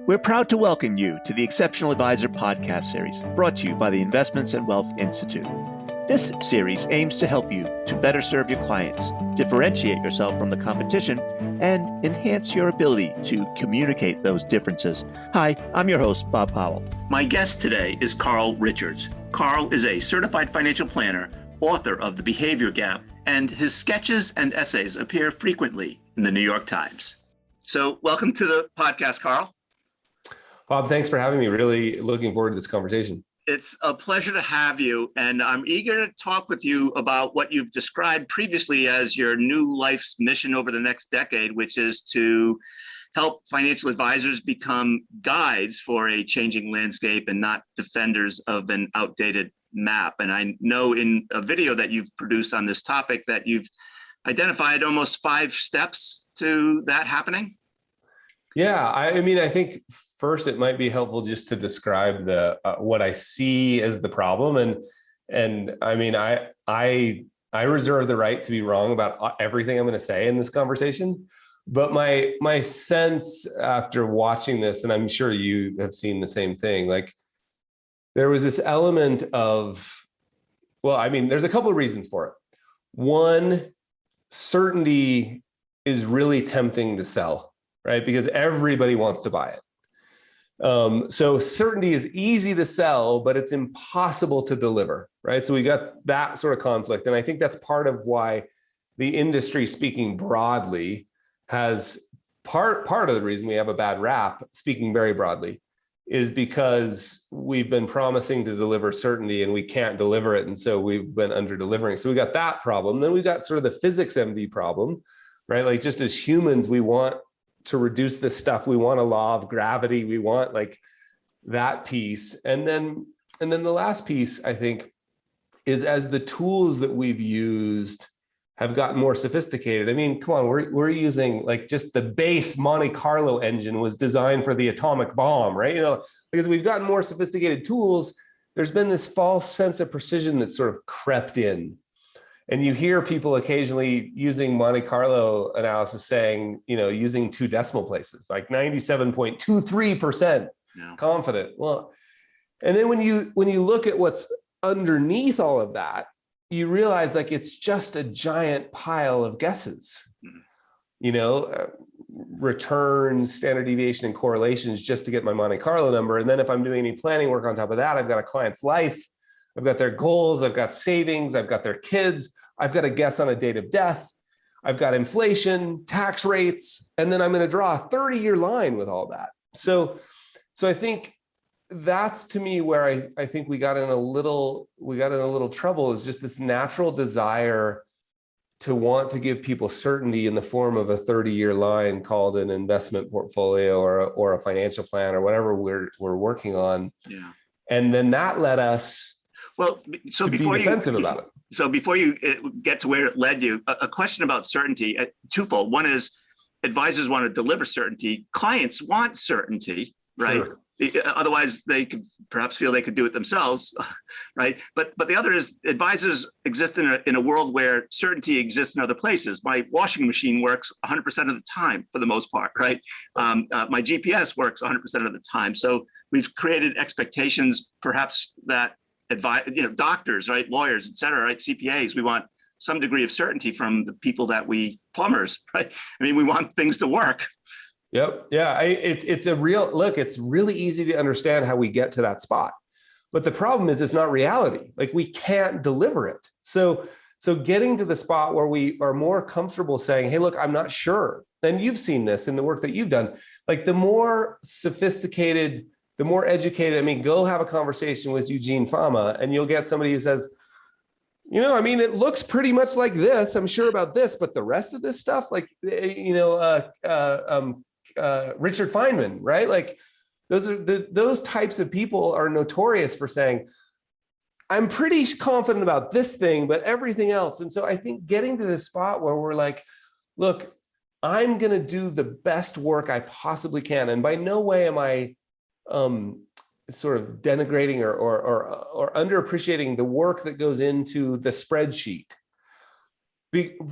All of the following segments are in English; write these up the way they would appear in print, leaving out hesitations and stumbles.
We're proud to welcome you to the Exceptional Advisor podcast series, brought to you by the Investments and Wealth Institute. This series aims to help you to better serve your clients, differentiate yourself from the competition, and enhance your ability to communicate those differences. Hi, I'm your host, Bob Powell. My guest today is Carl Richards. Carl is a certified financial planner, author of The Behavior Gap, and his sketches and essays appear frequently in the New York Times. So welcome to the podcast, Carl. Bob, thanks for having me. Really looking forward to this conversation. It's a pleasure to have you, and I'm eager to talk with you about what you've described previously as your new life's mission over the next decade, which is to help financial advisors become guides for a changing landscape and not defenders of an outdated map. And I know in a video that you've produced on this topic that you've identified almost 5 steps to that happening. Yeah, I think first it might be helpful just to describe the what I see as the problem, and I mean I reserve the right to be wrong about everything I'm going to say in this conversation. But my sense after watching this, and I'm sure you have seen the same thing, like there was this element of, well, I mean, there's a couple of reasons for it. One, certainty is really tempting to sell, right? Because everybody wants to buy it. So certainty is easy to sell, but it's impossible to deliver, right? So we got that sort of conflict. And I think that's part of why the industry, speaking broadly, has part of the reason we have a bad rap, speaking very broadly, is because we've been promising to deliver certainty and we can't deliver it. And so we've been under delivering. So we got that problem. Then we got sort of the physics MD problem, right? Like just as humans, we want to reduce this stuff. We want a law of gravity. We want like that piece. And then the last piece, I think, is as the tools that we've used have gotten more sophisticated. I mean, come on, we're using like just the base Monte Carlo engine was designed for the atomic bomb, right? Because we've gotten more sophisticated tools, there's been this false sense of precision that's sort of crept in. And you hear people occasionally using Monte Carlo analysis saying, using 2 decimal places, like 97.23% confident. Well, and then when you look at what's underneath all of that, you realize like it's just a giant pile of guesses, returns, standard deviation, and correlations just to get my Monte Carlo number. And then if I'm doing any planning work on top of that, I've got a client's life, I've got their goals, I've got savings, I've got their kids, I've got a guess on a date of death, I've got inflation, tax rates, and then I'm going to draw a 30-year line with all that. So I think that's to me where I think we got in a little trouble, is just this natural desire to want to give people certainty in the form of a 30-year line called an investment portfolio or a financial plan or whatever we're working on. Yeah. And then that led us to be defensive about it. So before you get to where it led you, a question about certainty, twofold. One is advisors want to deliver certainty. Clients want certainty, right? Sure. Otherwise, they could perhaps feel they could do it themselves, right? But the other is advisors exist in a world where certainty exists in other places. My washing machine works 100% of the time for the most part, right? My GPS works 100% of the time. So we've created expectations, perhaps that doctors, right, lawyers, et cetera, right, CPAs, we want some degree of certainty from the people that plumbers, right? I mean, we want things to work. Yep. Yeah. It's really easy to understand how we get to that spot. But the problem is it's not reality. Like we can't deliver it. So getting to the spot where we are more comfortable saying, hey, look, I'm not sure. And you've seen this in the work that you've done. Like the more sophisticated, the more educated, go have a conversation with Eugene Fama and you'll get somebody who says, it looks pretty much like this. I'm sure about this, but the rest of this stuff, like, Richard Feynman, right? Like those types of people are notorious for saying, I'm pretty confident about this thing, but everything else. And so I think getting to this spot where we're like, look, I'm going to do the best work I possibly can. And by no way am I sort of denigrating or underappreciating the work that goes into the spreadsheet.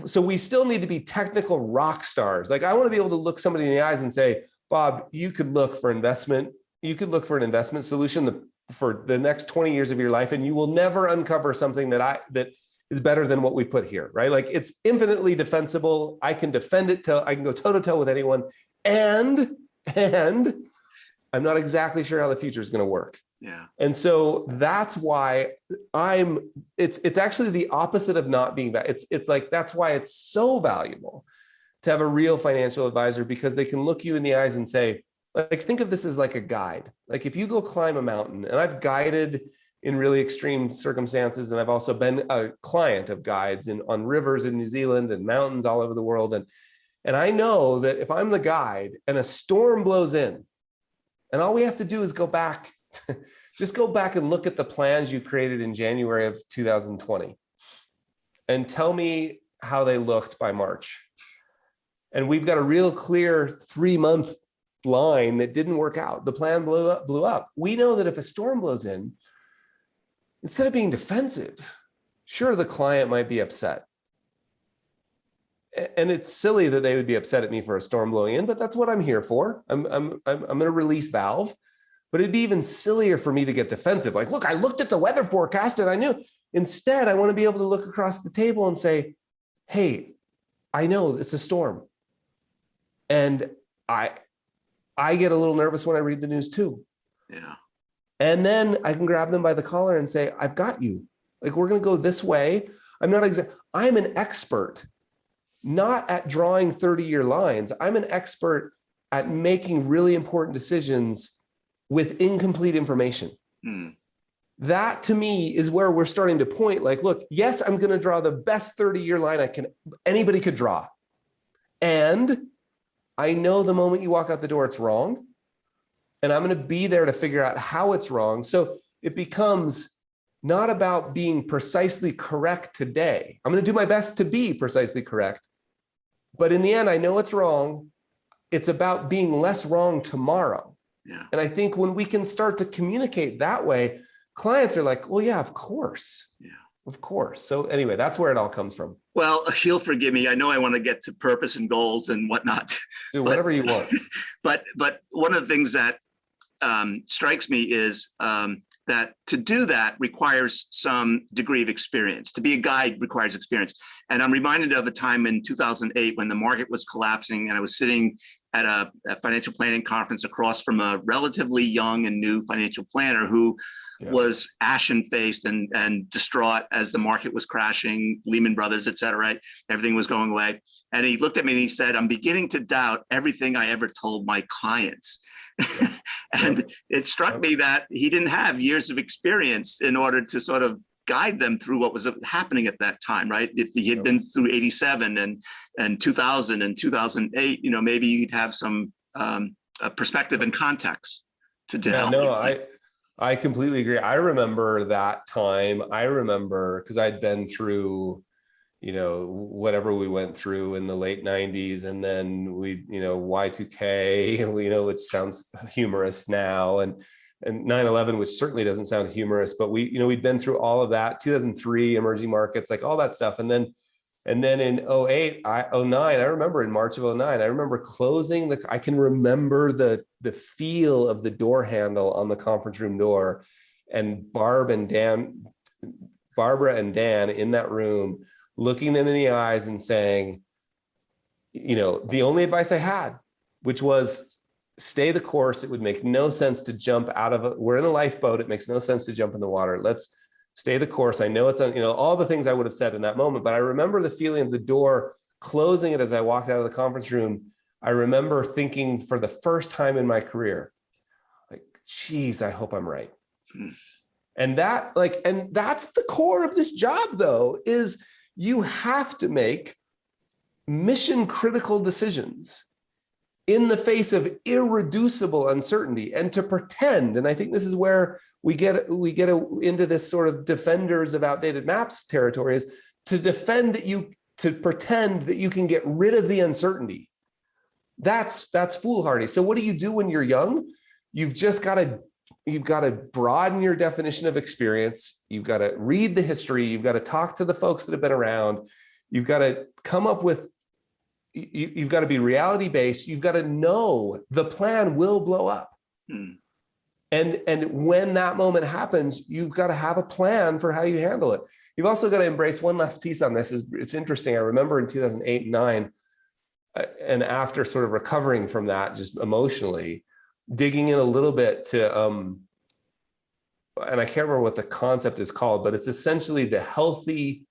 So we still need to be technical rock stars. Like I want to be able to look somebody in the eyes and say, Bob, you could look for investment. You could look for an investment solution for the next 20 years of your life, and you will never uncover something that is better than what we put here, right? Like, it's infinitely defensible. I can defend it till I can go toe to toe with anyone. And I'm not exactly sure how the future is going to work. Yeah. And so that's why it's actually the opposite of not being bad. It's like, that's why it's so valuable to have a real financial advisor, because they can look you in the eyes and say, like, think of this as like a guide. Like, if you go climb a mountain, and I've guided in really extreme circumstances, and I've also been a client of guides on rivers in New Zealand and mountains all over the world. And I know that if I'm the guide and a storm blows in, and all we have to do is go back, just go back and look at the plans you created in January of 2020 and tell me how they looked by March. And we've got a real clear 3-month line that didn't work out. The plan blew up. We know that if a storm blows in, instead of being defensive, sure, the client might be upset. And it's silly that they would be upset at me for a storm blowing in, but that's what I'm here for. I'm going to release valve. But it'd be even sillier for me to get defensive. Like, look, I looked at the weather forecast and I knew. Instead, I want to be able to look across the table and say, hey, I know it's a storm. And I get a little nervous when I read the news too. Yeah. And then I can grab them by the collar and say, I've got you. Like, we're going to go this way. I'm an expert, not at drawing 30-year lines. I'm an expert at making really important decisions with incomplete information. That to me is where we're starting to point, like, look, yes, I'm going to draw the best 30-year line anybody could draw. And I know the moment you walk out the door, it's wrong. And I'm going to be there to figure out how it's wrong. So it becomes not about being precisely correct today. I'm going to do my best to be precisely correct. But in the end, I know it's wrong. It's about being less wrong tomorrow. Yeah. And I think when we can start to communicate that way, clients are like, well, yeah, of course. Yeah. Of course. So anyway, that's where it all comes from. Well, you'll forgive me. I know I want to get to purpose and goals and whatnot. Do whatever you want. But one of the things that strikes me is that to do that requires some degree of experience. To be a guide requires experience. And I'm reminded of a time in 2008 when the market was collapsing and I was sitting at a financial planning conference across from a relatively young and new financial planner who was ashen-faced and distraught as the market was crashing, Lehman Brothers, et cetera, right? Everything was going away. And he looked at me and he said, I'm beginning to doubt everything I ever told my clients. And it struck me that he didn't have years of experience in order to sort of guide them through what was happening at that time, right? If he had been through 87 and 2000 and 2008, maybe you'd have some perspective and context to help. No, I completely agree. I remember that time. I remember because I'd been through, whatever we went through in the late 90s, and then we, Y2K, which sounds humorous now, and 9/11, which certainly doesn't sound humorous, but we'd been through all of that, 2003 emerging markets, like all that stuff. And then in 08, 09, I remember in March of 09, I remember closing I can remember the feel of the door handle on the conference room door, and Barbara and Dan in that room, looking them in the eyes and saying, the only advice I had, which was stay the course. It would make no sense to jump out of we're in a lifeboat. It makes no sense to jump in the water. Let's stay the course. I know it's all the things I would have said in that moment, but I remember the feeling of the door closing it as I walked out of the conference room. I remember thinking for the first time in my career, like, geez, I hope I'm right. And that's the core of this job, though, is you have to make mission critical decisions in the face of irreducible uncertainty, and to pretend. And I think this is where we get into this sort of defenders of outdated maps territory, is to pretend that you can get rid of the uncertainty. That's foolhardy. So what do you do when you're young? You've got to broaden your definition of experience. You've got to read the history. You've got to talk to the folks that have been around. You've got to come up with you've got to be reality based. You've got to know the plan will blow up. And when that moment happens, you've got to have a plan for how you handle it. You've also got to embrace one last piece on this. It's interesting. I remember in 2008 and 9, and after sort of recovering from that, just emotionally, digging in a little bit to, and I can't remember what the concept is called, but it's essentially the healthy,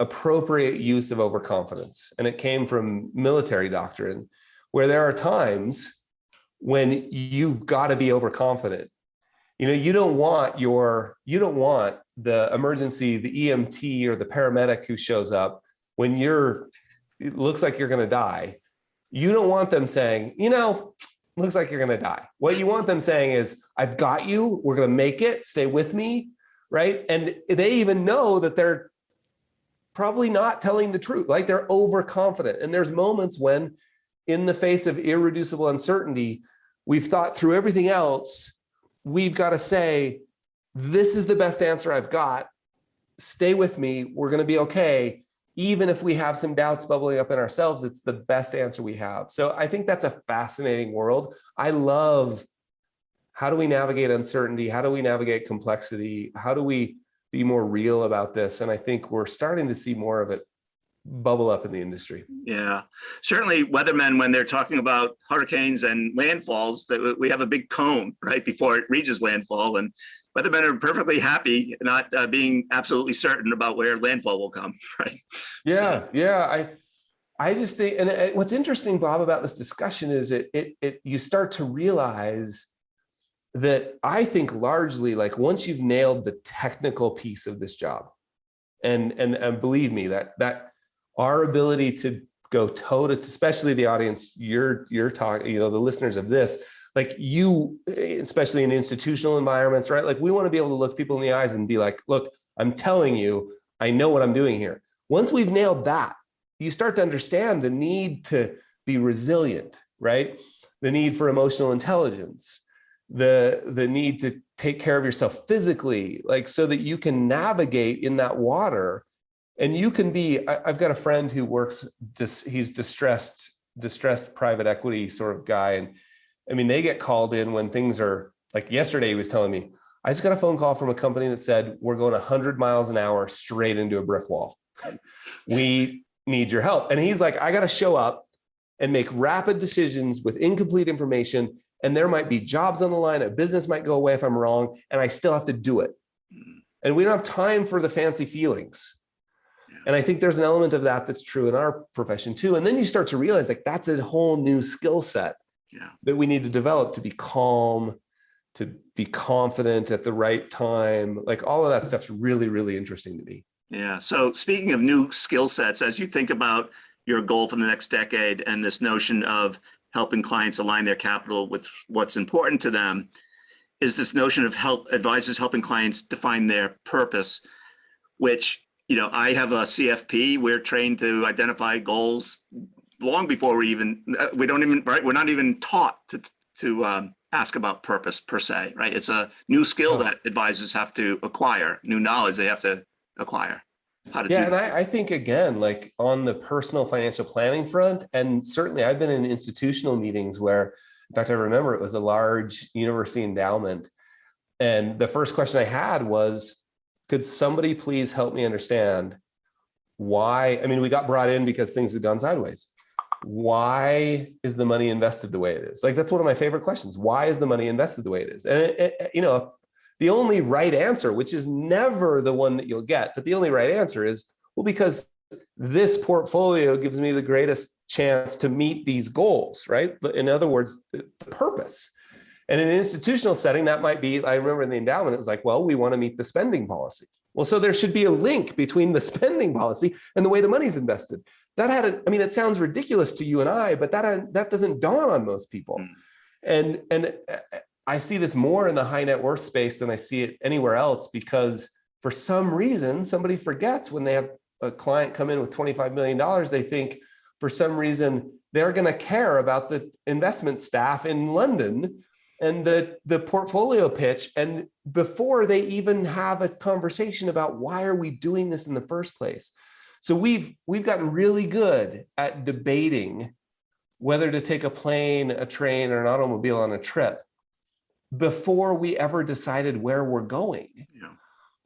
appropriate use of overconfidence. And it came from military doctrine, where there are times when you've got to be overconfident. You don't want the emergency, the EMT or the paramedic who shows up when it looks like you're going to die. You don't want them saying, looks like you're going to die. What you want them saying is, I've got you, we're going to make it, stay with me, right? And they even know that they're probably not telling the truth, like they're overconfident. And there's moments when, in the face of irreducible uncertainty, we've thought through everything else. We've got to say, this is the best answer I've got. Stay with me. We're going to be okay. Even if we have some doubts bubbling up in ourselves, it's the best answer we have. So I think that's a fascinating world. I love, how do we navigate uncertainty? How do we navigate complexity? How do we be more real about this? And I think we're starting to see more of it bubble up in the industry. Yeah, certainly weathermen, when they're talking about hurricanes and landfalls, that we have a big cone right before it reaches landfall, and weathermen are perfectly happy not being absolutely certain about where landfall will come, right? Yeah, so. Yeah. I just think, and what's interesting, Bob, about this discussion is you start to realize that I think largely, like, once you've nailed the technical piece of this job, and believe me, that our ability to go toe to, especially the audience you're talking, the listeners of this, like you, especially in institutional environments, right? Like, we want to be able to look people in the eyes and be like, look, I'm telling you, I know what I'm doing here. Once we've nailed that, you start to understand the need to be resilient, right? The need for emotional intelligence, the need to take care of yourself physically, like, so that you can navigate in that water. And you can be, I've got a friend who works, he's distressed private equity sort of guy. And I mean, they get called in when things are, like yesterday, he was telling me, I just got a phone call from a company that said, we're going 100 miles an hour straight into a brick wall. We need your help. And he's like, I got to show up and make rapid decisions with incomplete information. And there might be jobs on the line. A business might go away if I'm wrong, and I still have to do it. And we don't have time for the fancy feelings. And I think there's an element of that that's true in our profession too. And then you start to realize, like, that's a whole new skill set that we need to develop, to be calm, to be confident at the right time. Like, all of that stuff's really, really interesting to me. Yeah. So speaking of new skill sets, as you think about your goal for the next decade and this notion of helping clients align their capital with what's important to them, is this notion of advisors helping clients define their purpose, which, I have a CFP. We're trained to identify goals long before we're not even taught to ask about purpose per se, right? It's a new skill that advisors have to acquire, new knowledge they have to acquire. How to do and I think, again, like, on the personal financial planning front, and certainly I've been in institutional meetings where, in fact, I remember it was a large university endowment. And the first question I had was, could somebody please help me understand why? I mean, we got brought in because things had gone sideways. Why is the money invested the way it is? Like, that's one of my favorite questions. Why is the money invested the way it is? And the only right answer, which is never the one that you'll get, but the only right answer is, well, because this portfolio gives me the greatest chance to meet these goals, right? In other words, the purpose. And in an institutional setting, that might be, I remember in the endowment, it was like, well, we want to meet the spending policy. Well, so there should be a link between the spending policy and the way the money's invested. It sounds ridiculous to you and I, but that doesn't dawn on most people. And I see this more in the high net worth space than I see it anywhere else, because for some reason, somebody forgets when they have a client come in with $25 million, they think for some reason they're going to care about the investment staff in London and the portfolio pitch. And before they even have a conversation about why are we doing this in the first place. So we've gotten really good at debating whether to take a plane, a train, or an automobile on a trip before we ever decided where we're going. Yeah.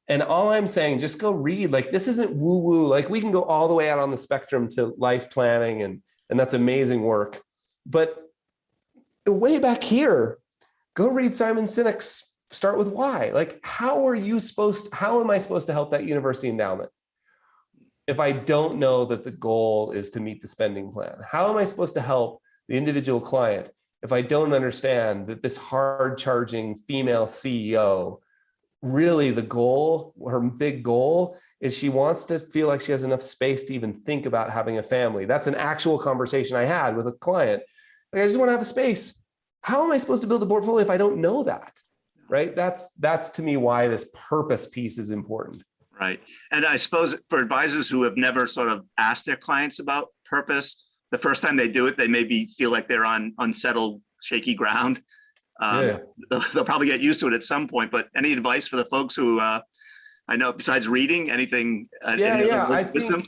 And all I'm saying, just go read. Like, this isn't woo-woo. Like, we can go all the way out on the spectrum to life planning, and that's amazing work. But way back here, go read Simon Sinek's Start With Why. Like, how am I supposed to help that university endowment if I don't know that the goal is to meet the spending plan? How am I supposed to help the individual client if I don't understand that this hard-charging female CEO, really the goal, her big goal, is she wants to feel like she has enough space to even think about having a family? That's an actual conversation I had with a client. Like, I just want to have a space. How am I supposed to build a portfolio if I don't know that? Right? That's to me why this purpose piece is important. Right. And I suppose for advisors who have never sort of asked their clients about purpose, the first time they do it, they maybe feel like they're on unsettled, shaky ground. They'll probably get used to it at some point. But any advice for the folks who I know besides reading, anything? Wisdom?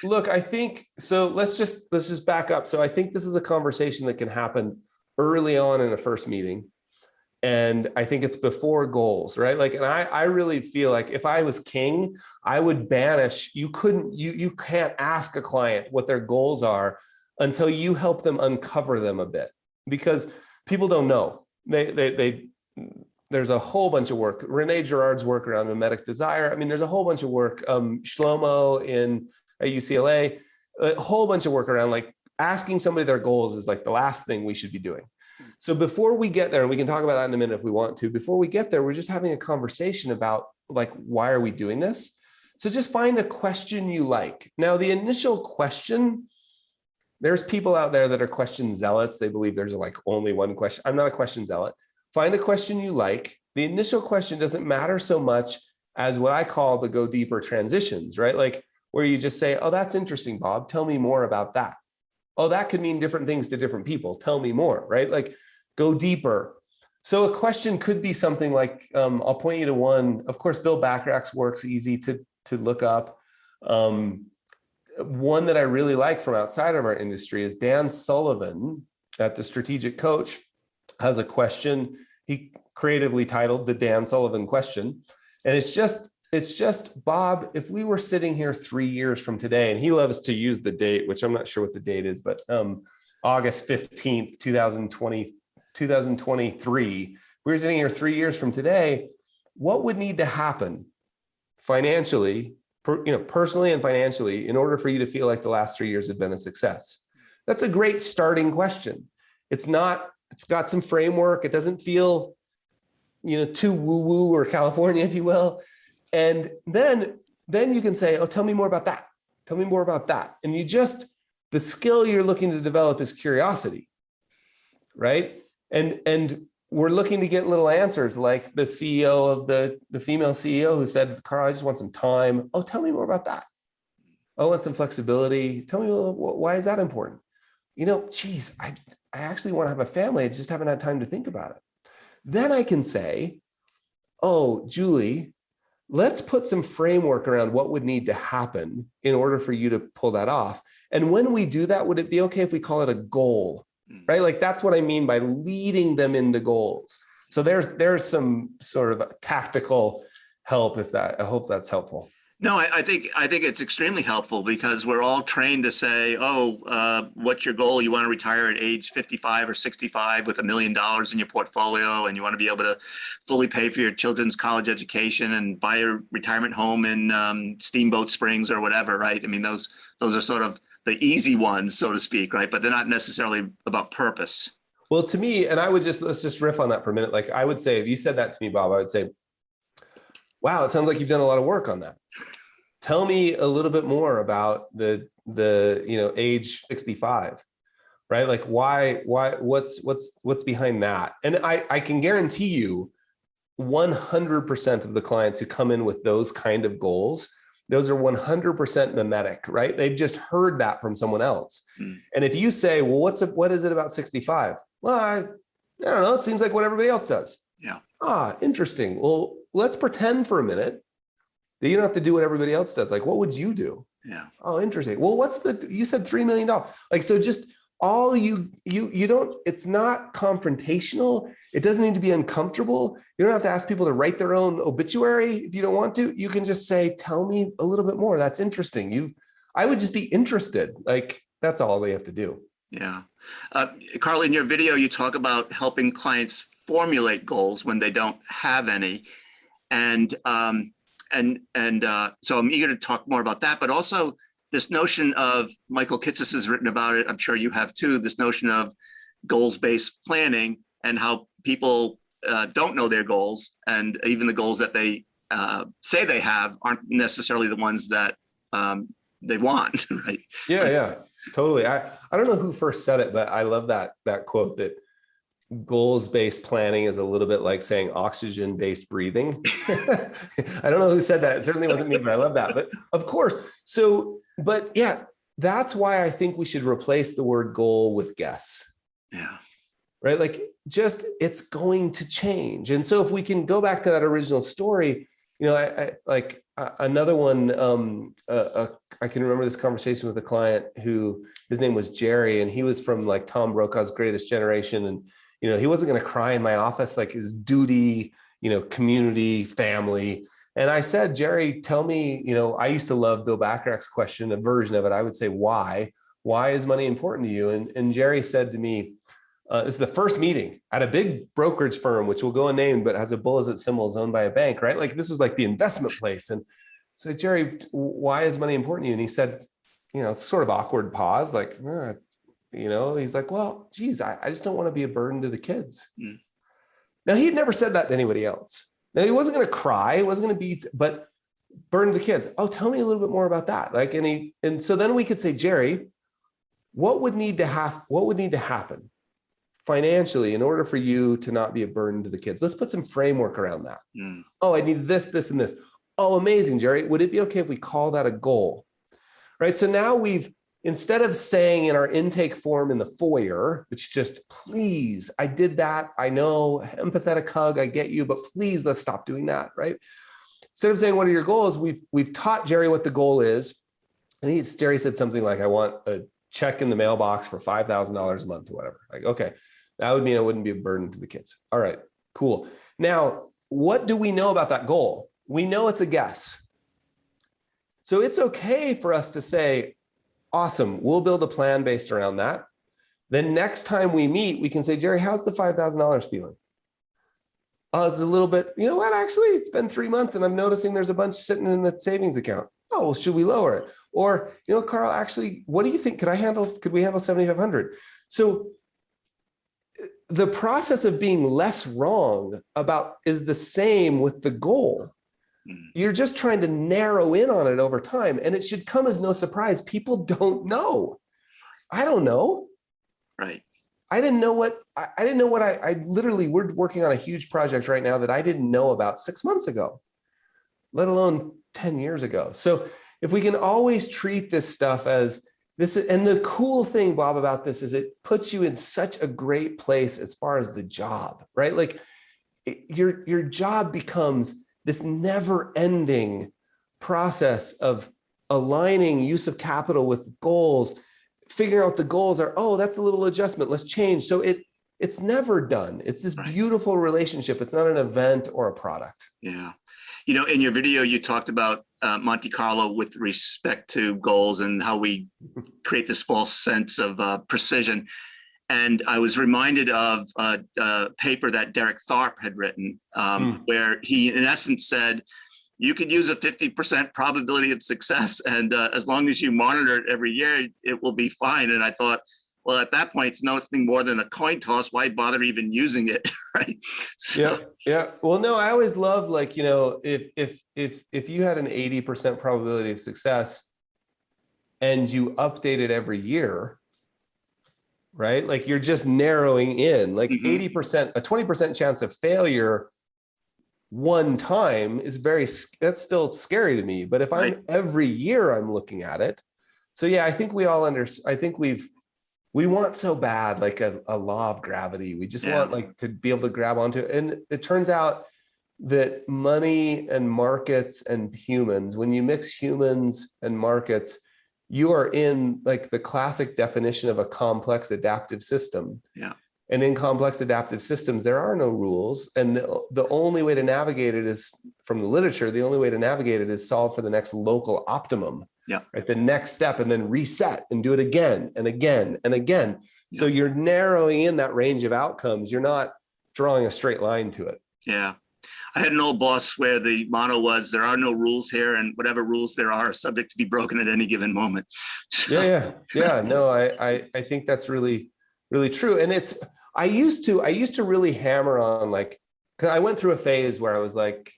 I think so. Let's just back up. So I think this is a conversation that can happen early on in a first meeting. And I think it's before goals, right? Like, and I really feel like if I was king, I would banish, you can't ask a client what their goals are until you help them uncover them a bit, because people don't know. There's a whole bunch of work. Renee Girard's work around mimetic desire. I mean, there's a whole bunch of work. Shlomo at UCLA, a whole bunch of work around, like, asking somebody their goals is like the last thing we should be doing. So before we get there, and we can talk about that in a minute if we want to, before we get there, we're just having a conversation about, like, why are we doing this? So just find a question you like. Now, the initial question, there's people out there that are question zealots. They believe there's like only one question. I'm not a question zealot. Find a question you like. The initial question doesn't matter so much as what I call the go deeper transitions, right? Like, where you just say, oh, that's interesting, Bob. Tell me more about that. Oh, that could mean different things to different people. Tell me more, right? Like, go deeper. So a question could be something like, I'll point you to one. Of course, Bill Bacharach's work's easy to look up. One that I really like from outside of our industry is Dan Sullivan at The Strategic Coach has a question he creatively titled the Dan Sullivan question. And it's just, Bob, if we were sitting here 3 years from today, and he loves to use the date, which I'm not sure what the date is, but August 15th, 2023, we're sitting here 3 years from today, what would need to happen financially, personally and financially, in order for you to feel like the last 3 years have been a success? That's a great starting question. It's got some framework. It doesn't feel, too woo-woo or California, if you will. And then you can say, oh, tell me more about that. Tell me more about that. And the skill you're looking to develop is curiosity, right? And we're looking to get little answers, like the CEO of the female CEO who said, Carl, I just want some time. Oh, tell me more about that. I want some flexibility. Tell me, why is that important? Geez, I actually want to have a family. I just haven't had time to think about it. Then I can say, oh, Julie, let's put some framework around what would need to happen in order for you to pull that off. And when we do that, would it be okay if we call it a goal, right? Like, that's what I mean by leading them into goals. So there's some sort of tactical help I hope that's helpful. No, I think it's extremely helpful, because we're all trained to say, what's your goal? You want to retire at age 55 or 65 with $1 million in your portfolio, and you want to be able to fully pay for your children's college education and buy a retirement home in Steamboat Springs or whatever, right? I mean, those are sort of the easy ones, so to speak, right? But they're not necessarily about purpose. Well, to me, and let's just riff on that for a minute. Like, I would say, if you said that to me, Bob, I would say, wow, it sounds like you've done a lot of work on that. Tell me a little bit more about the age 65, right? Like, why, what's behind that? And I can guarantee you 100% of the clients who come in with those kind of goals, those are 100% mimetic, right? They've just heard that from someone else. And if you say, well, what is it about 65? Well, I don't know. It seems like what everybody else does. Yeah. Interesting. Well, let's pretend for a minute that you don't have to do what everybody else does. Like, what would you do? Yeah. Oh, interesting. Well, you said $3 million. Like, so just all you don't, it's not confrontational. It doesn't need to be uncomfortable. You don't have to ask people to write their own obituary if you don't want to. You can just say, tell me a little bit more. That's interesting. I would just be interested. Like, that's all they have to do. Yeah. Carl, in your video, you talk about helping clients formulate goals when they don't have any. And so I'm eager to talk more about that, but also this notion of, Michael Kitces has written about it, I'm sure you have too, this notion of goals-based planning and how people don't know their goals, and even the goals that they say they have aren't necessarily the ones that they want, right? Yeah, totally. I don't know who first said it, but I love that quote that goals-based planning is a little bit like saying oxygen-based breathing. I don't know who said that. It certainly wasn't me, but I love that. But of course, but yeah, that's why I think we should replace the word goal with guess. Yeah. Right? Like, just, it's going to change. And so if we can go back to that original story, I like another one, I can remember this conversation with a client who, his name was Jerry, and he was from like Tom Brokaw's Greatest Generation. And, he wasn't going to cry in my office, like his duty, community, family. And I said, Jerry, tell me, I used to love Bill Bacharach's question, a version of it. I would say, why is money important to you? And Jerry said to me, this is the first meeting at a big brokerage firm, which will go unnamed, but has a bull as its symbol, is owned by a bank, right? Like, this was like the investment place. And so, Jerry, why is money important to you? And he said, it's sort of awkward pause, like, he's like, well, geez, I just don't want to be a burden to the kids. Mm. Now, he'd never said that to anybody else. Now, he wasn't going to cry, he wasn't going to be, but burden to the kids. Oh, tell me a little bit more about that. Like, and so then we could say, Jerry, what would need to happen financially in order for you to not be a burden to the kids? Let's put some framework around that. Mm. Oh, I need this, this, and this. Oh, amazing, Jerry. Would it be okay if we call that a goal? Right. So now instead of saying in our intake form in the foyer, which just, please, I did that. I know, empathetic hug, I get you, but please, let's stop doing that. Right. Instead of saying, what are your goals? We've taught Jerry what the goal is. And Jerry said something like, I want a check in the mailbox for $5,000 a month or whatever. Like, okay, that would mean I wouldn't be a burden to the kids. All right, cool. Now, what do we know about that goal? We know it's a guess. So it's okay for us to say, awesome, we'll build a plan based around that. Then next time we meet, we can say, Jerry, how's the $5,000 feeling? Oh, it's a little bit, you know what, actually, it's been 3 months and I'm noticing there's a bunch sitting in the savings account. Oh, well, should we lower it? Or, Carl, actually, what do you think? Could we handle 7,500? So the process of being less wrong is the same with the goal. You're just trying to narrow in on it over time. And it should come as no surprise. People don't know. I don't know. Right. I didn't know what I literally, we're working on a huge project right now that I didn't know about 6 months ago, let alone 10 years ago. So if we can always treat this stuff as this, and the cool thing, Bob, about this is it puts you in such a great place as far as the job, right? Like your job becomes this never-ending process of aligning use of capital with goals, figuring out the goals are, oh, that's a little adjustment, let's change. So it's never done. It's this beautiful relationship. It's not an event or a product. Yeah. In your video, you talked about Monte Carlo with respect to goals and how we create this false sense of precision. And I was reminded of a paper that Derek Tharp had written, where he, in essence, said, you could use a 50% probability of success. And as long as you monitor it every year, it will be fine. And I thought, well, at that point, it's nothing more than a coin toss. Why bother even using it? Right. So, yeah. Well, no, I always loved, like, if you had an 80% probability of success and you update it every year, right? Like, you're just narrowing in, like 80%, a 20% chance of failure one time is that's still scary to me. But if every year I'm looking at it. So yeah, I think we all I think we want so bad, like a law of gravity. We just want, like, to be able to grab onto it. And it turns out that money and markets and humans, when you mix humans and markets, you are in like the classic definition of a complex adaptive system. Yeah. And in complex adaptive systems, there are no rules. And the only way to navigate it is, from the literature, the only way to navigate it is solve for the next local optimum. Yeah. Right. The next step, and then reset and do it again and again and again. Yeah. So you're narrowing in that range of outcomes. You're not drawing a straight line to it. Yeah. I had an old boss where the motto was, there are no rules here, and whatever rules there are subject to be broken at any given moment. Yeah. No, I think that's really, really true. And it's, I used to really hammer on, like, because I went through a phase where I was like,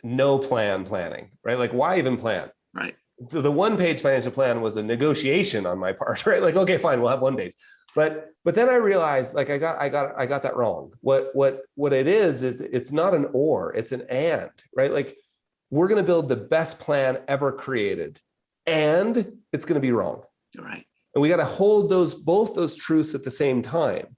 no planning, right? Like, why even plan? Right. So the one-page financial plan was a negotiation on my part, right? Like, okay, fine, we'll have one page. But then I realized, like, I got that wrong. What it is it's not an or, it's an and, right? Like, we're going to build the best plan ever created, and it's going to be wrong. You're right. And we got to hold both those truths at the same time.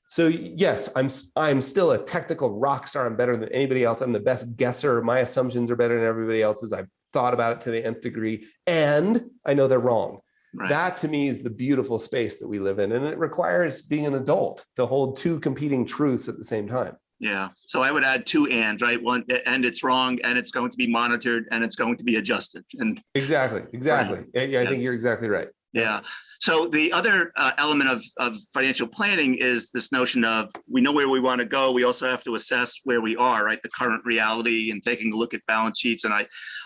So yes, I'm still a technical rock star. I'm better than anybody else. I'm the best guesser. My assumptions are better than everybody else's. I've thought about it to the nth degree, and I know they're wrong. Right. That to me is the beautiful space that we live in. And it requires being an adult to hold two competing truths at the same time. Yeah. So I would add two ands, right? One, and it's wrong, and it's going to be monitored, and it's going to be adjusted. And Exactly. Right. Yeah, I think you're exactly right. Yeah. So the other element of financial planning is this notion of, we know where we want to go. We also have to assess where we are, right? The current reality, and taking a look at balance sheets. And I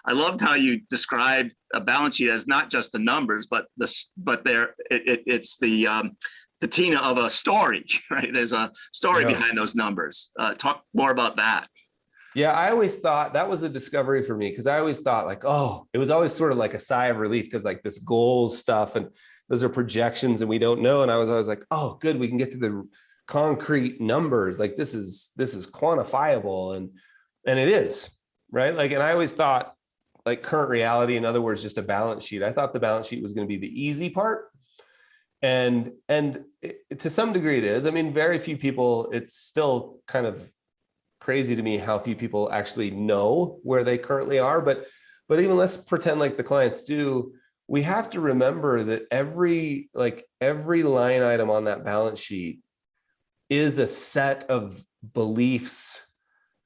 loved how you described a balance sheet as not just the numbers, but it's the patina of a story, right? There's a story behind those numbers. Talk more about that. Yeah, I always thought that was a discovery for me, because I always thought, like, oh, it was always sort of like a sigh of relief, because like this goals stuff, and those are projections and we don't know. And I was always like, oh, good, we can get to the concrete numbers. Like, this is quantifiable, and it is, right? Like, and I always thought, like, current reality, in other words, just a balance sheet. I thought the balance sheet was going to be the easy part. And to some degree it is. I mean, very few people, it's still kind of crazy to me how few people actually know where they currently are. But even, let's pretend like the clients do. We have to remember that every line item on that balance sheet is a set of beliefs,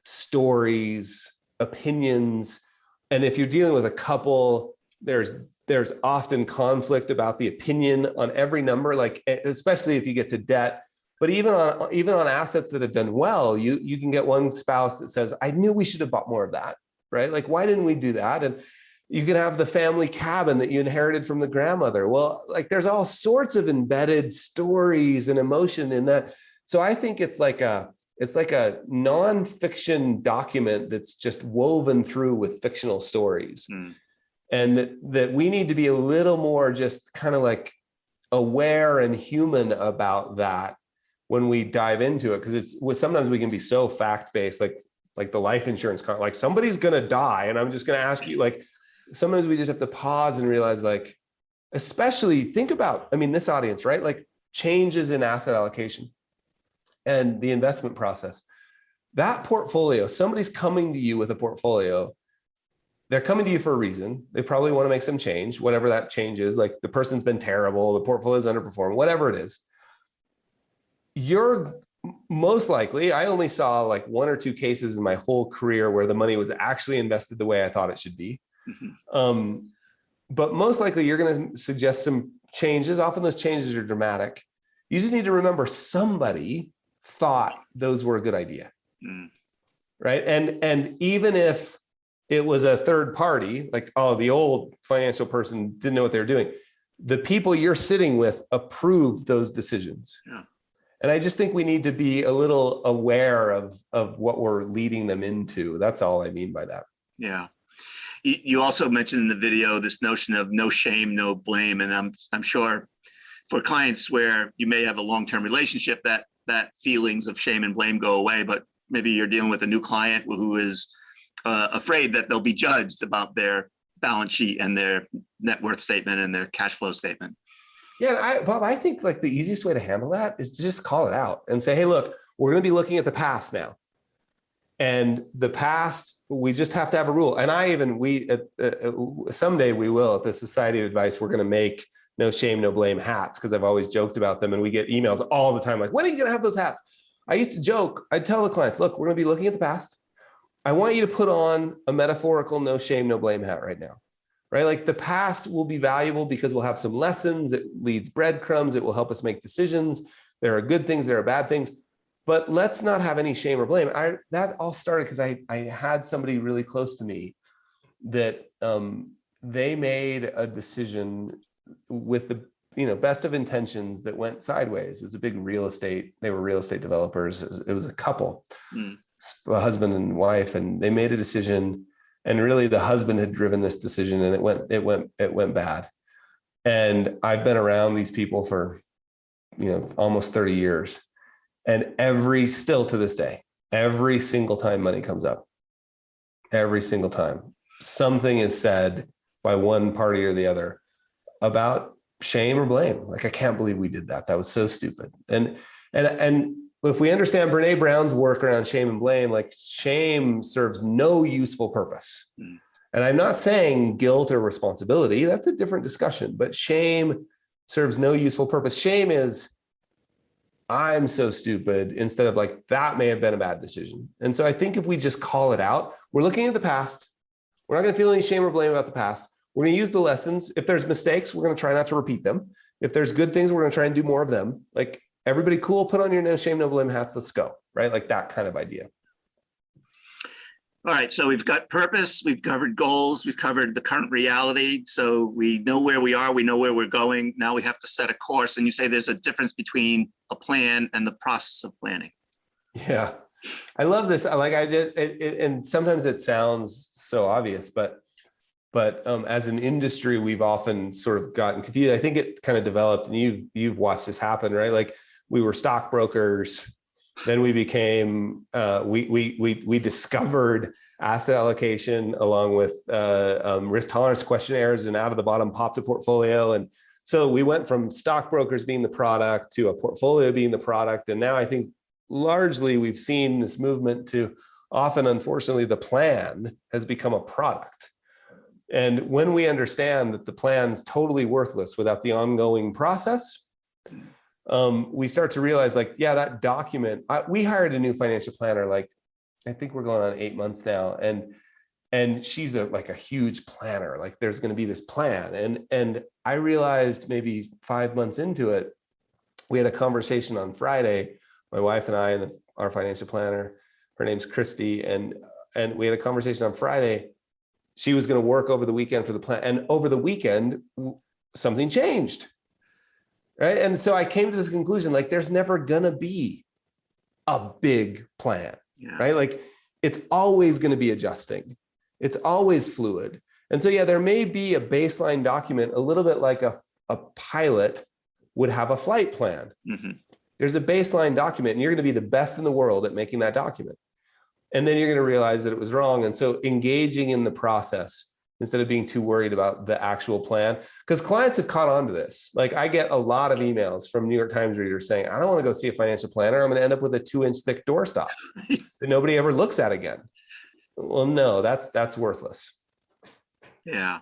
stories, opinions. And if you're dealing with a couple, there's often conflict about the opinion on every number, like, especially if you get to debt. But even on assets that have done well, you can get one spouse that says, I knew we should have bought more of that, right? Like, why didn't we do that? And you can have the family cabin that you inherited from the grandmother. Well, like, there's all sorts of embedded stories and emotion in that. So I think it's like a nonfiction document that's just woven through with fictional stories. And that we need to be a little more just kind of like aware and human about that when we dive into it, because sometimes we can be so fact-based, like the life insurance, like somebody's going to die, and I'm just going to ask you, like, sometimes we just have to pause and realize, like, especially think about, I mean, this audience, right? Like, changes in asset allocation and the investment process. That portfolio, somebody's coming to you with a portfolio. They're coming to you for a reason. They probably want to make some change, whatever that change is. Like, the person's been terrible, the portfolio's underperformed, whatever it is. You're most likely, I only saw like one or two cases in my whole career where the money was actually invested the way I thought it should be. But most likely you're going to suggest some changes. Often those changes are dramatic. You just need to remember somebody thought those were a good idea. Right. And even if it was a third party, like, oh, the old financial person didn't know what they were doing, the people you're sitting with approved those decisions. Yeah. And I just think we need to be a little aware of what we're leading them into. That's all I mean by that. Yeah. You also mentioned in the video this notion of no shame, no blame. And I'm sure for clients where you may have a long-term relationship, that feelings of shame and blame go away, but maybe you're dealing with a new client who is afraid that they'll be judged about their balance sheet and their net worth statement and their cash flow statement. Yeah, Bob, I think like the easiest way to handle that is to just call it out and say, hey, look, we're going to be looking at the past now. And the past, we just have to have a rule. And someday we will, at the Society of Advice, we're going to make no shame, no blame hats, because I've always joked about them. And we get emails all the time like, when are you going to have those hats? I used to joke, I'd tell the clients, look, we're going to be looking at the past. I want you to put on a metaphorical no shame, no blame hat right now, right? Like the past will be valuable because we'll have some lessons. It leads breadcrumbs. It will help us make decisions. There are good things, there are bad things, but let's not have any shame or blame. That all started because I had somebody really close to me that they made a decision with the best of intentions that went sideways. It was a big they were real estate developers. It was a couple, a husband and wife, and they made a decision, and really the husband had driven this decision, and it went bad. And I've been around these people for almost 30 years, and still to this day, every single time money comes up, every single time something is said by one party or the other about shame or blame. Like, I can't believe we did that. That was so stupid. And if we understand Brene Brown's work around shame and blame, like, shame serves no useful purpose. And I'm not saying guilt or responsibility, that's a different discussion, but shame serves no useful purpose. Shame is, I'm so stupid, instead of like, that may have been a bad decision. And so I think if we just call it out, we're looking at the past. We're not going to feel any shame or blame about the past. We're going to use the lessons. If there's mistakes, we're going to try not to repeat them. If there's good things, we're going to try and do more of them. Like, everybody cool, put on your no shame, no blame hats. Let's go. Right? Like that kind of idea. All right. So we've got purpose. We've covered goals. We've covered the current reality. So we know where we are. We know where we're going. Now we have to set a course. And you say there's a difference between a plan and the process of planning. Yeah. I love this. And sometimes it sounds so obvious, but as an industry, we've often sort of gotten confused. I think it kind of developed, and you've watched this happen, right? Like, we were stockbrokers, then we became we discovered asset allocation along with risk tolerance questionnaires, and out of the bottom popped a portfolio. And so we went from stockbrokers being the product to a portfolio being the product. And now I think largely we've seen this movement to, often, unfortunately, the plan has become a product. And when we understand that the plan's totally worthless without the ongoing process, we start to realize, like, yeah, that document, we hired a new financial planner, like, I think we're going on 8 months now. And she's a huge planner. Like, there's going to be this plan. And I realized maybe 5 months into it, we had a conversation on Friday, my wife and I, and our financial planner, her name's Christy. And we had a conversation on Friday. She was going to work over the weekend for the plan. And over the weekend, something changed. Right. And so I came to this conclusion, like, there's never going to be a big plan. Yeah. Right. Like, it's always going to be adjusting. It's always fluid. And so, yeah, there may be a baseline document, a little bit like a pilot would have a flight plan. Mm-hmm. There's a baseline document, and you're going to be the best in the world at making that document. And then you're going to realize that it was wrong. And so engaging in the process instead of being too worried about the actual plan, because clients have caught on to this. Like, I get a lot of emails from New York Times readers saying, I don't want to go see a financial planner. I'm going to end up with a 2-inch thick doorstop that nobody ever looks at again. Well, no, that's worthless. Yeah.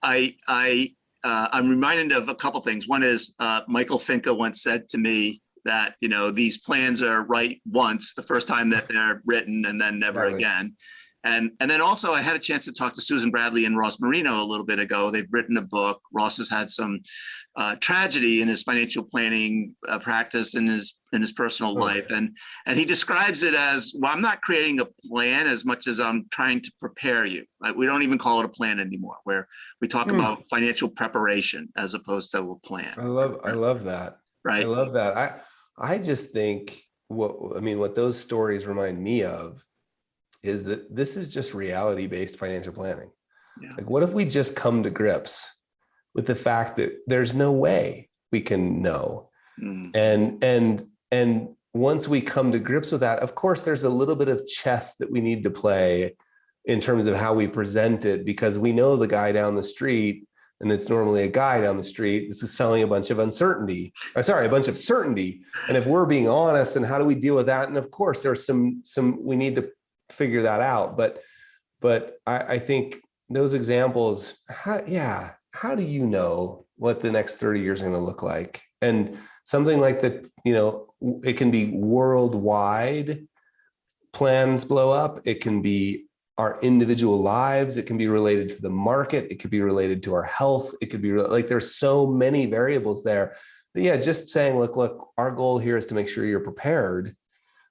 I'm reminded of a couple things. One is Michael Finke once said to me that, these plans are right once, the first time that they're written, and then never again. And then also I had a chance to talk to Susan Bradley and Ross Marino a little bit ago. They've written a book. Ross has had some tragedy in his financial planning practice in his personal life. And he describes it as, well, I'm not creating a plan as much as I'm trying to prepare you. We don't even call it a plan anymore, where we talk about financial preparation as opposed to a plan. I love that. Right. I love that. I just think what those stories remind me of is that this is just reality-based financial planning. Yeah. Like, what if we just come to grips with the fact that there's no way we can know? And once we come to grips with that, of course, there's a little bit of chess that we need to play in terms of how we present it, because we know the guy down the street, and it's normally a guy down the street, this is selling a bunch of certainty. And if we're being honest, and how do we deal with that? And of course, there's some we need to figure that out. But I think those examples, how do you know what the next 30 years are going to look like? And something like that, it can be worldwide plans blow up. It can be our individual lives. It can be related to the market. It could be related to our health. It could be like, there's so many variables there. But yeah, just saying, look, our goal here is to make sure you're prepared.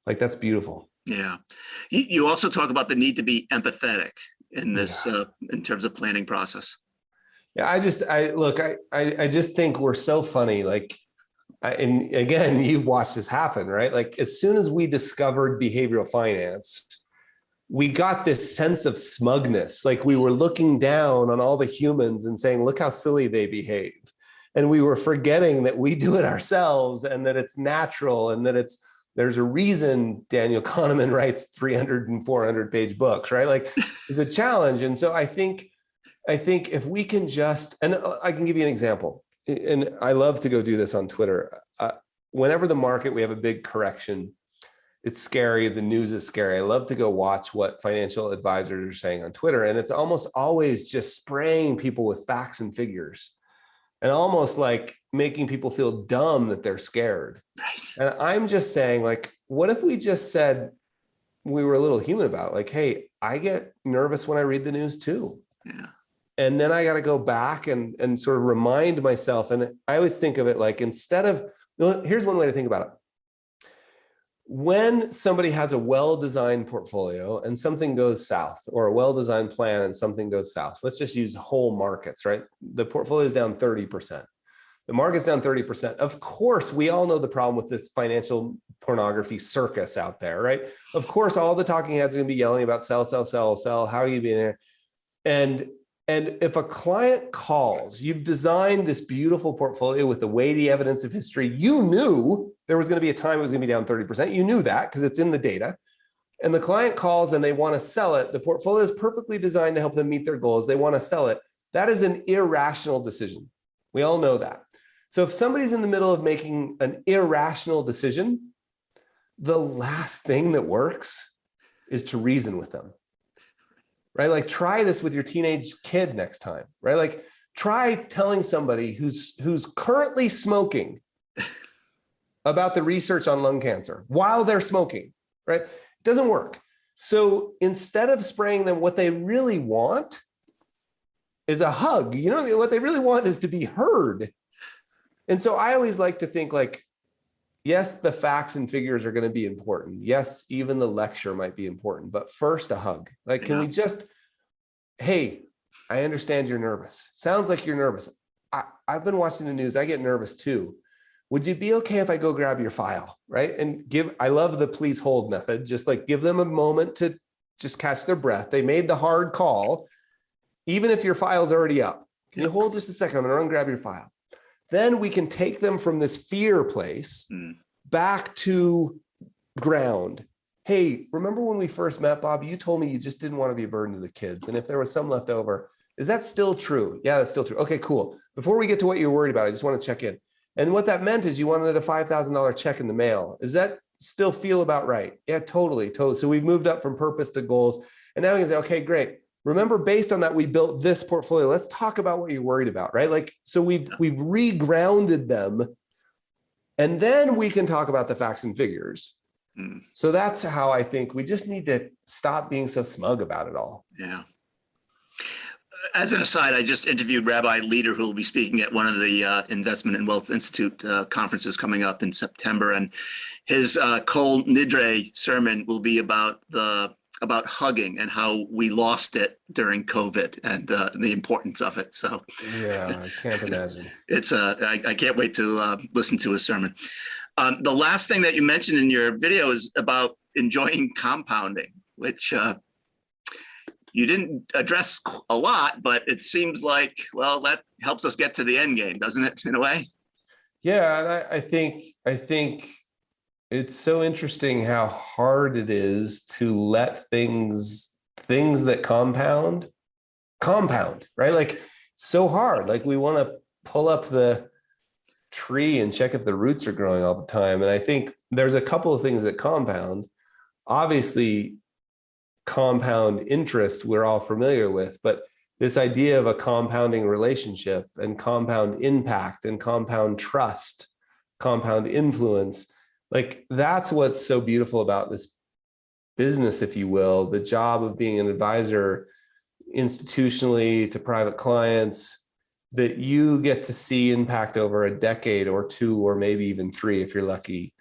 Like, that's beautiful. Yeah. You also talk about the need to be empathetic in this, in terms of planning process. Yeah, I just think we're so funny. Like, and again, you've watched this happen, right? Like, as soon as we discovered behavioral finance, we got this sense of smugness. Like, we were looking down on all the humans and saying, look how silly they behave. And we were forgetting that we do it ourselves, and that it's natural, and that there's a reason Daniel Kahneman writes 300 and 400 page books, right? Like, it's a challenge. And so I think if we can just, and I can give you an example, and I love to go do this on Twitter. Whenever the market, we have a big correction, it's scary. The news is scary. I love to go watch what financial advisors are saying on Twitter. And it's almost always just spraying people with facts and figures, and almost like making people feel dumb that they're scared. Right. And I'm just saying, like, what if we just said, we were a little human about it? Like, hey, I get nervous when I read the news too. Yeah. And then I got to go back and sort of remind myself. And I always think of it like, instead of, here's one way to think about it. When somebody has a well-designed portfolio and something goes south, or a well-designed plan and something goes south, let's just use whole markets, right? The portfolio is down 30%. The market's down 30%. Of course, we all know the problem with this financial pornography circus out there, right? Of course, all the talking heads are going to be yelling about sell, sell, sell, sell. How are you being there? And if a client calls, you've designed this beautiful portfolio with the weighty evidence of history. You knew there was going to be a time it was going to be down 30%. You knew that because it's in the data. And the client calls and they want to sell it. The portfolio is perfectly designed to help them meet their goals. They want to sell it. That is an irrational decision. We all know that. So if somebody's in the middle of making an irrational decision, the last thing that works is to reason with them. Right? Like, try this with your teenage kid next time, right? Like, try telling somebody who's currently smoking about the research on lung cancer while they're smoking, right? It doesn't work. So instead of spraying them, what they really want is a hug. You know, what they really want is to be heard. And so I always like to think, like, yes, the facts and figures are going to be important. Yes, even the lecture might be important, but first a hug. Like, can we just, hey, I understand you're nervous. Sounds like you're nervous. I've been watching the news. I get nervous too. Would you be okay if I go grab your file, right? And I love the please hold method. Just like, give them a moment to just catch their breath. They made the hard call, even if your file's already up. Can you hold just a second? I'm going to run grab your file. Then we can take them from this fear place back to ground. Hey, remember when we first met, Bob? You told me you just didn't want to be a burden to the kids. And if there was some left over, is that still true? Yeah, that's still true. Okay, cool. Before we get to what you're worried about, I just want to check in. And what that meant is you wanted a $5,000 check in the mail. Does that still feel about right? Yeah, totally. So we've moved up from purpose to goals. And now we can say, okay, great. Remember, based on that, we built this portfolio. Let's talk about what you're worried about, right? Like, so we've regrounded them, and then we can talk about the facts and figures. So that's how I think we just need to stop being so smug about it all. Yeah. As an aside, I just interviewed Rabbi Leader, who will be speaking at one of the Investment and Wealth Institute conferences coming up in September, and his Kol Nidre sermon will be about hugging and how we lost it during COVID and the importance of it. So yeah, I can't imagine. It's I can't wait to listen to his sermon. The last thing that you mentioned in your video is about enjoying compounding, which you didn't address a lot, but it seems like, well, that helps us get to the end game, doesn't it, in a way? Yeah, and I think it's so interesting how hard it is to let things that compound, right? Like, so hard. Like, we want to pull up the tree and check if the roots are growing all the time. And I think there's a couple of things that compound. Obviously, compound interest we're all familiar with, but this idea of a compounding relationship and compound impact and compound trust, compound influence, like that's what's so beautiful about this business, if you will, the job of being an advisor institutionally to private clients, that you get to see impact over a decade or two, or maybe even three, if you're lucky,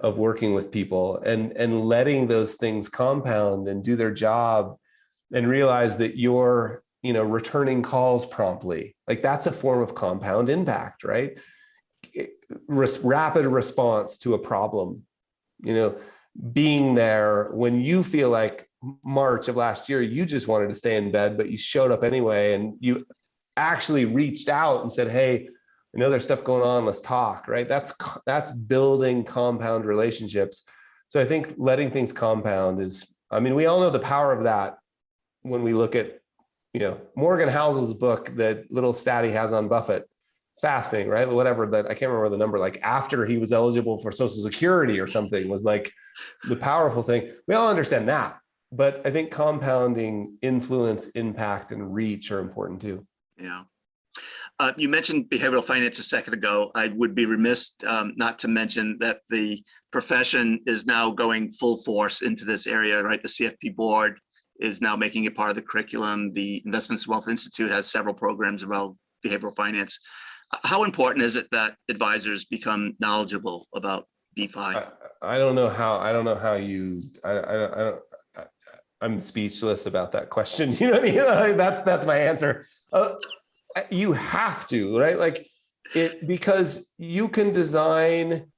of working with people and letting those things compound and do their job and realize that you're, returning calls promptly. Like that's a form of compound impact, right? Rapid response to a problem, being there when you feel like March of last year, you just wanted to stay in bed, but you showed up anyway, and you actually reached out and said, hey, I know there's stuff going on, let's talk, right? That's building compound relationships. So I think letting things compound is, we all know the power of that when we look at, Morgan Housel's book, that little stat he has on Buffett, fasting, right? Whatever that, I can't remember the number, like after he was eligible for Social Security or something, was like the powerful thing. We all understand that, but I think compounding influence, impact, and reach are important too. Yeah. You mentioned behavioral finance a second ago. I would be remiss not to mention that the profession is now going full force into this area, right? The CFP board is now making it part of the curriculum. The Investments Wealth Institute has several programs around behavioral finance. How important is it that advisors become knowledgeable about BFI? I don't know how you, I'm speechless about that question. You know what I mean? That's my answer. You have to, right? Like because you can design,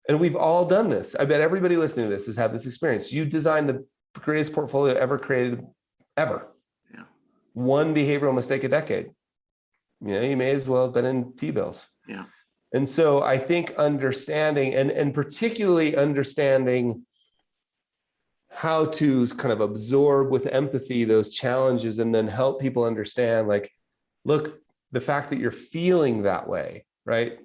and we've all done this. I bet everybody listening to this has had this experience. You design the greatest portfolio ever created, ever. Yeah. One behavioral mistake a decade. You may as well have been in T-bills. Yeah. And so I think understanding, and particularly understanding how to kind of absorb with empathy those challenges, and then help people understand, like, look, the fact that you're feeling that way, right?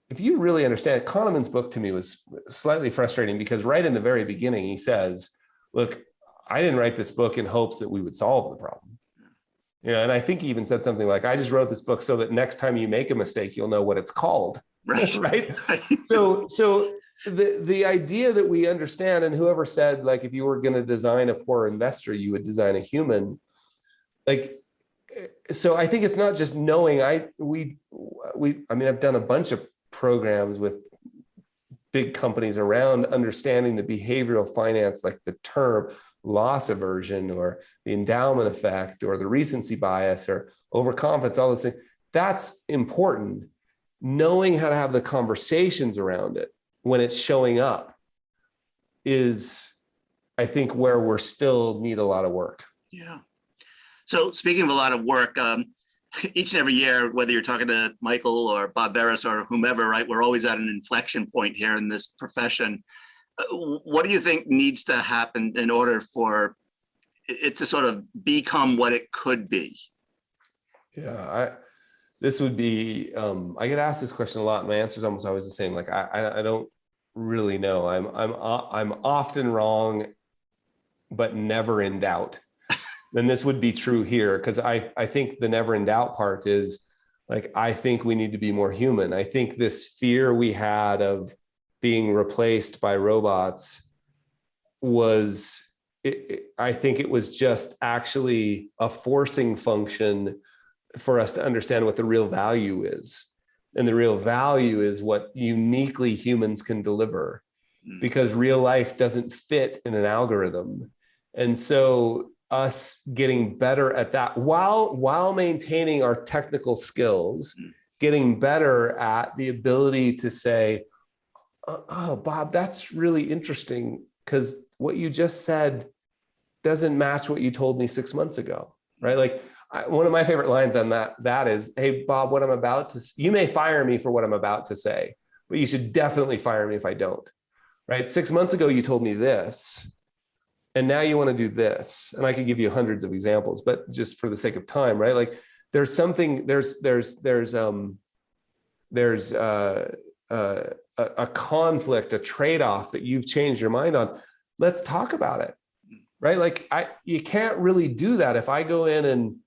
If you really understand, Kahneman's book to me was slightly frustrating, because right in the very beginning, he says, look, I didn't write this book in hopes that we would solve the problem. And I think he even said something like, I just wrote this book so that next time you make a mistake, you'll know what it's called. Right. Right. So the idea that we understand, and whoever said, like, if you were going to design a poor investor, you would design a human, like, so I think it's not just knowing. I've done a bunch of programs with big companies around understanding the behavioral finance, like the term loss aversion, or the endowment effect, or the recency bias, or overconfidence, all those things. That's important. Knowing how to have the conversations around it when it's showing up is, I think, where we're still need a lot of work. Yeah. So speaking of a lot of work, each and every year, whether you're talking to Michael or Bob Veras or whomever, right, we're always at an inflection point here in this profession. What do you think needs to happen in order for it to sort of become what it could be? Yeah, this would be, I get asked this question a lot. My answer is almost always the same. Like, I don't really know. I'm often wrong, but never in doubt. And this would be true here, because I think the never in doubt part is, like, I think we need to be more human. I think this fear we had of being replaced by robots I think it was just actually a forcing function for us to understand what the real value is. And the real value is what uniquely humans can deliver, because real life doesn't fit in an algorithm. And so us getting better at that while maintaining our technical skills, getting better at the ability to say, oh, Bob, that's really interesting, because what you just said doesn't match what you told me 6 months ago, right? Like, one of my favorite lines on that is, hey, Bob, what I'm about to, you may fire me for what I'm about to say, but you should definitely fire me if I don't, right? 6 months ago, you told me this, and now you want to do this. And I could give you hundreds of examples, but just for the sake of time, right? Like, there's a conflict, a trade-off that you've changed your mind on. let's talk about it, right? Like you can't really do that. If I go in and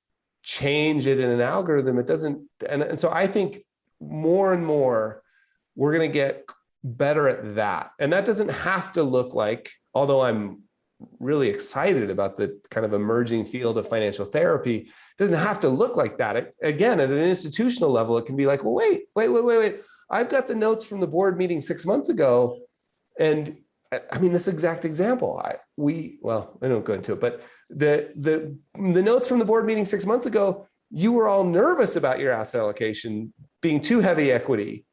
change it in an algorithm, it doesn't. And so I think more and more, we're going to get better at that. And that doesn't have to look like, although I'm really excited about the kind of emerging field of financial therapy, it doesn't have to look like that. Again, at an institutional level, it can be like, well, wait. I've got the notes from the board meeting 6 months ago. And I mean, this exact example, I don't go into it, but the notes from the board meeting 6 months ago, you were all nervous about your asset allocation being too heavy equity.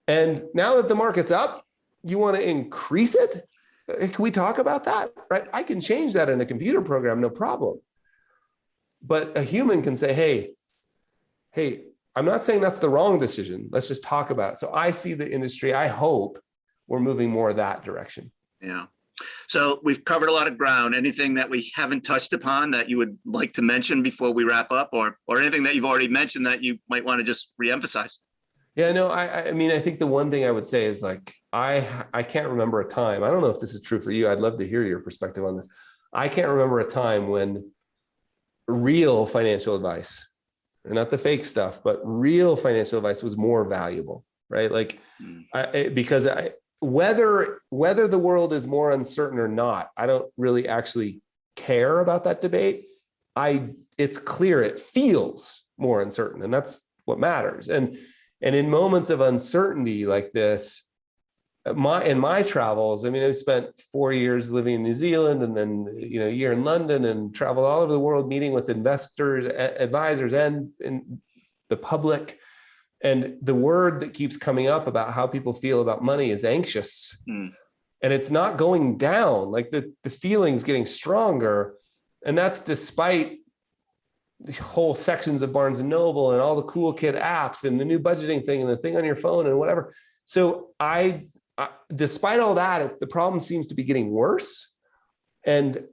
And now that the market's up, you want to increase it? Can we talk about that? Right? I can change that in a computer program, no problem. But a human can say, hey, I'm not saying that's the wrong decision. Let's just talk about it. So I see the industry, I hope we're moving more that direction. Yeah. So we've covered a lot of ground. Anything that we haven't touched upon that you would like to mention before we wrap up, or anything that you've already mentioned that you might want to just reemphasize? Yeah, no, I mean, I think the one thing I would say is like, I can't remember a time. I don't know if this is true for you. I'd love to hear your perspective on this. I can't remember a time when real financial advice, not the fake stuff, but real financial advice was more valuable, right? Like, whether the world is more uncertain or not, I don't really actually care about that debate. It's clear it feels more uncertain, and that's what matters. And in moments of uncertainty like this, in my travels, I mean, I've spent 4 years living in New Zealand and then, a year in London, and traveled all over the world meeting with investors, advisors, and the public. And the word that keeps coming up about how people feel about money is anxious. And it's not going down. Like the feeling's getting stronger. And that's despite the whole sections of Barnes and Noble and all the cool kid apps and the new budgeting thing and the thing on your phone and whatever. So despite all that, the problem seems to be getting worse. And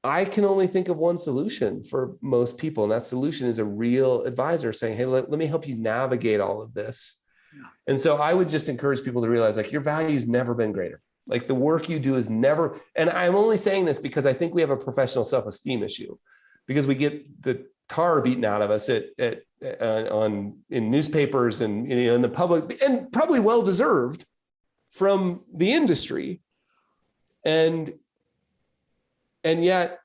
I can only think of one solution for most people. And that solution is a real advisor saying, hey, let me help you navigate all of this. Yeah. And so I would just encourage people to realize, like, your value's never been greater. Like, the work you do is never, and I'm only saying this because I think we have a professional self-esteem issue, because we get the tar beaten out of us in newspapers and in the public, and probably well-deserved from the industry. And yet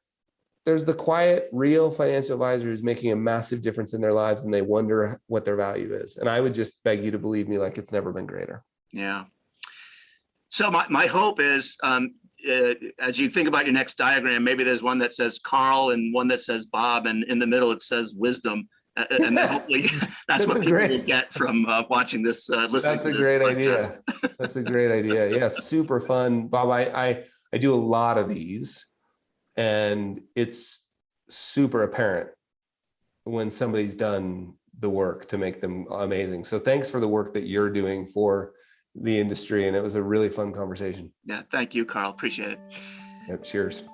there's the quiet, real financial advisor who's making a massive difference in their lives, and they wonder what their value is. And I would just beg you to believe me, like, it's never been greater. Yeah. So my hope is, as you think about your next diagram, maybe there's one that says Carl and one that says Bob, and in the middle it says wisdom. And then hopefully that's what people will get from watching this, listening to this. That's a great idea. That's a great idea. Yeah, super fun. Bob, I do a lot of these, and it's super apparent when somebody's done the work to make them amazing. So thanks for the work that you're doing for the industry. And it was a really fun conversation. Yeah. Thank you, Carl. Appreciate it. Yep. Cheers.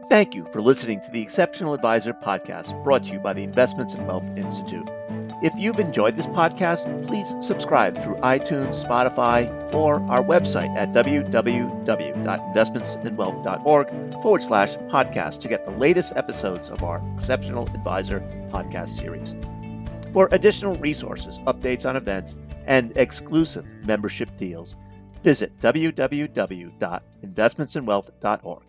Thank you for listening to the Exceptional Advisor podcast, brought to you by the Investments and Wealth Institute. If you've enjoyed this podcast, please subscribe through iTunes, Spotify, or our website at www.investmentsandwealth.org/podcast to get the latest episodes of our Exceptional Advisor podcast series. For additional resources, updates on events, and exclusive membership deals, visit www.investmentsandwealth.org.